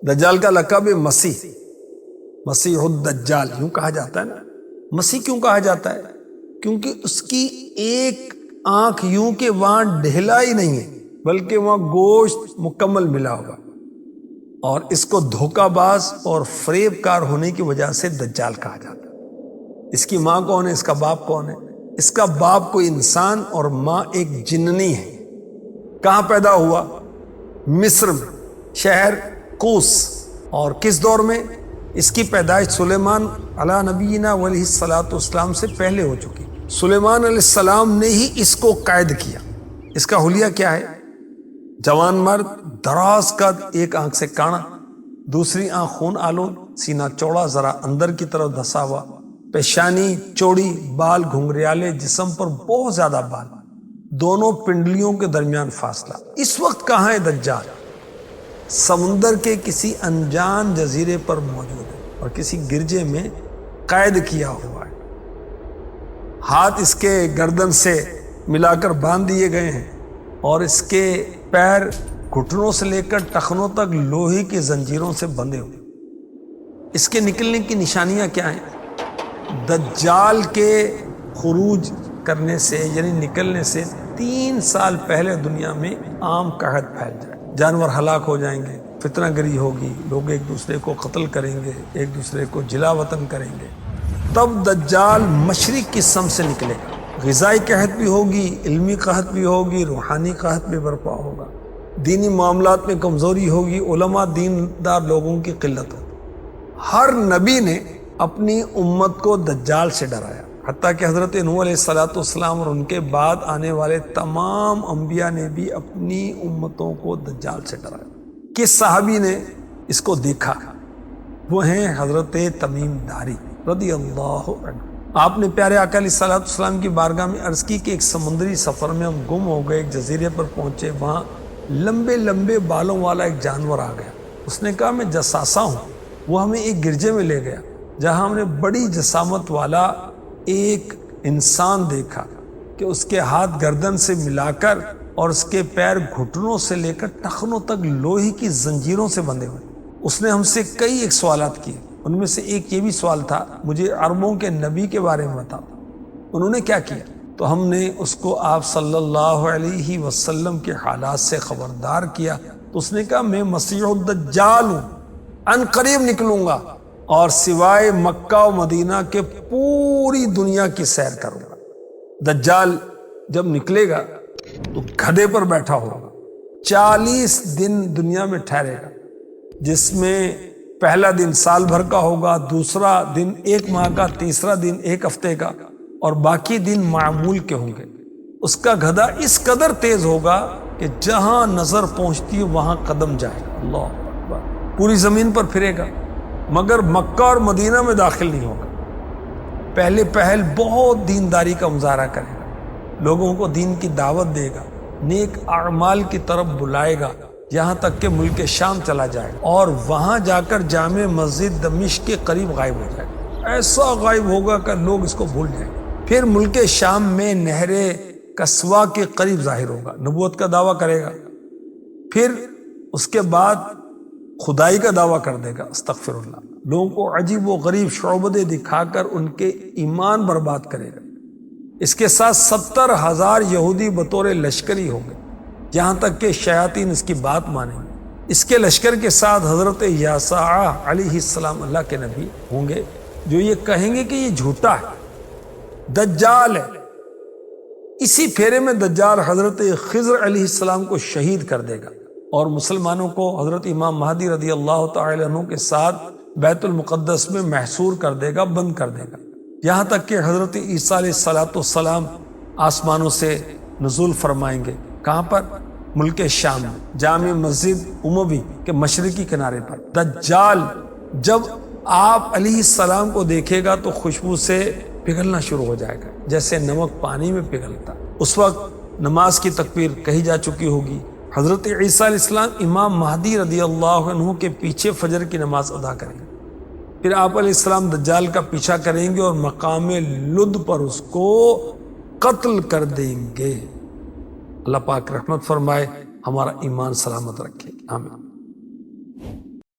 دجال کا لقب مسیح الدجال یوں کہا جاتا ہے نا۔ مسیح کیوں کہا جاتا ہے؟ کیونکہ اس کی ایک آنکھ یوں کہ وہاں ڈھیلا ہی نہیں ہے، بلکہ وہاں گوشت مکمل ملا ہوگا، اور اس کو دھوکہ باز اور فریب کار ہونے کی وجہ سے دجال کہا جاتا ہے۔ اس کی ماں کون ہے؟ اس کا باپ کون ہے؟ اس کا باپ کوئی انسان اور ماں ایک جننی ہے۔ کہاں پیدا ہوا؟ مصر میں، شہر قوس۔ اور کس دور میں؟ اس کی پیدائش سلیمان علیہ نبینا علیہ الصلوۃ والسلام سے پہلے ہو چکی۔ سلیمان علیہ السلام نے ہی اس کو قائد کیا۔ اس کا حلیہ کیا ہے؟ جوان مرد، دراز قد، ایک آنکھ سے کانا، دوسری آنکھ خون آلود، سینہ چوڑا ذرا اندر کی طرف دھسا ہوا، پیشانی چوڑی، بال گھنگریالے، جسم پر بہت زیادہ بال، دونوں پنڈلیوں کے درمیان فاصلہ۔ اس وقت کہاں ہے دجال؟ سمندر کے کسی انجان جزیرے پر موجود ہے اور کسی گرجے میں قید کیا ہوا ہے۔ ہاتھ اس کے گردن سے ملا کر باندھ دیے گئے ہیں اور اس کے پیر گھٹنوں سے لے کر ٹخنوں تک لوہے کی زنجیروں سے بندھے ہوئے۔ اس کے نکلنے کی نشانیاں کیا ہیں؟ دجال کے خروج کرنے سے یعنی نکلنے سے 3 سال پہلے دنیا میں عام قحط پھیل جائے، جانور ہلاک ہو جائیں گے، فتنہ گری ہوگی، لوگ ایک دوسرے کو قتل کریں گے، ایک دوسرے کو جلا وطن کریں گے۔ تب دجال مشرق کی سمت سے نکلے گا۔ غذائی قحط بھی ہوگی، علمی قحط بھی ہوگی، روحانی قحط بھی برپا ہوگا، دینی معاملات میں کمزوری ہوگی، علماء دیندار لوگوں کی قلت ہوگی۔ ہر نبی نے اپنی امت کو دجال سے ڈرایا، حتیٰ کہ حضرت نوح علیہ الصلوۃ والسلام اور ان کے بعد آنے والے تمام انبیاء نے بھی اپنی امتوں کو دجال سے ڈرایا۔ کس صحابی نے اس کو دیکھا؟ وہ ہیں حضرت تمیم داری رضی اللہ عنہ۔ آپ نے پیارے آقا علیہ الصلوۃ والسلام کی بارگاہ میں عرض کی کہ ایک سمندری سفر میں ہم گم ہو گئے، ایک جزیرے پر پہنچے، وہاں لمبے لمبے بالوں والا ایک جانور آ گیا۔ اس نے کہا میں جساسا ہوں۔ وہ ہمیں ایک گرجے میں لے گیا جہاں ہم نے بڑی جسامت والا ایک انسان دیکھا کہ اس کے ہاتھ گردن سے ملا کر اور اس کے پیر گھٹنوں سے لے کر ٹخنوں تک لوہے کی زنجیروں سے بندھے ہوئے۔ اس نے ہم سے کئی ایک سوالات کیے، ان میں سے ایک یہ بھی سوال تھا مجھے عربوں کے نبی کے بارے میں بتاؤ۔ انہوں نے کیا کیا؟ تو ہم نے اس کو آپ صلی اللہ علیہ وسلم کے حالات سے خبردار کیا۔ تو اس نے کہا میں مسیح الدجال ہوں، ان قریب نکلوں گا اور سوائے مکہ و مدینہ کے پوری دنیا کی سیر کروں گا۔ دجال جب نکلے گا تو گدھے پر بیٹھا ہوگا، 40 دن دنیا میں ٹھہرے گا، جس میں پہلا دن سال بھر کا ہوگا، دوسرا دن 1 ماہ کا، تیسرا دن 1 ہفتے کا، اور باقی دن معمول کے ہوں گے۔ اس کا گدھا اس قدر تیز ہوگا کہ جہاں نظر پہنچتی ہے وہاں قدم جائے گا۔ اللہ اکبر، پوری زمین پر پھرے گا مگر مکہ اور مدینہ میں داخل نہیں ہوگا۔ پہلے پہل بہت دینداری کا مظاہرہ کرے گا، لوگوں کو دین کی دعوت دے گا، نیک اعمال کی طرف بلائے گا، یہاں تک کہ ملک شام چلا جائے اور وہاں جا کر جامع مسجد دمشق کے قریب غائب ہو جائے گا۔ ایسا غائب ہوگا کہ لوگ اس کو بھول جائیں گے۔ پھر ملک شام میں نہر کسوا کے قریب ظاہر ہوگا، نبوت کا دعویٰ کرے گا، پھر اس کے بعد خدائی کا دعویٰ کر دے گا، استغفر اللہ، لوگوں کو عجیب و غریب شعبدے دکھا کر ان کے ایمان برباد کرے گا۔ اس کے ساتھ 70,000 یہودی بطور لشکری ہوں گے، یہاں تک کہ شیاطین اس کی بات مانیں گے۔ اس کے لشکر کے ساتھ حضرت یاسع علیہ السلام اللہ کے نبی ہوں گے، جو یہ کہیں گے کہ یہ جھوٹا ہے، دجال ہے۔ اسی پھیرے میں دجال حضرت خضر علیہ السلام کو شہید کر دے گا اور مسلمانوں کو حضرت امام مہدی رضی اللہ تعالی عنہ کے ساتھ بیت المقدس میں محصور کر دے گا، بند کر دے گا، یہاں تک کہ حضرت عیسیٰ علیہ السلام آسمانوں سے نزول فرمائیں گے۔ کہاں پر؟ ملک شام میں، جامع مسجد اموی کے مشرقی کنارے پر۔ دجال جب آپ علیہ السلام کو دیکھے گا تو خوشبو سے پگھلنا شروع ہو جائے گا، جیسے نمک پانی میں پگھلتا۔ اس وقت نماز کی تکبیر کہی جا چکی ہوگی۔ حضرت عیسیٰ علیہ السلام امام مہدی رضی اللہ عنہ کے پیچھے فجر کی نماز ادا کریں گے، پھر آپ علیہ السلام دجال کا پیچھا کریں گے اور مقام لد پر اس کو قتل کر دیں گے۔ اللہ پاک رحمت فرمائے، ہمارا ایمان سلامت رکھے، آمین۔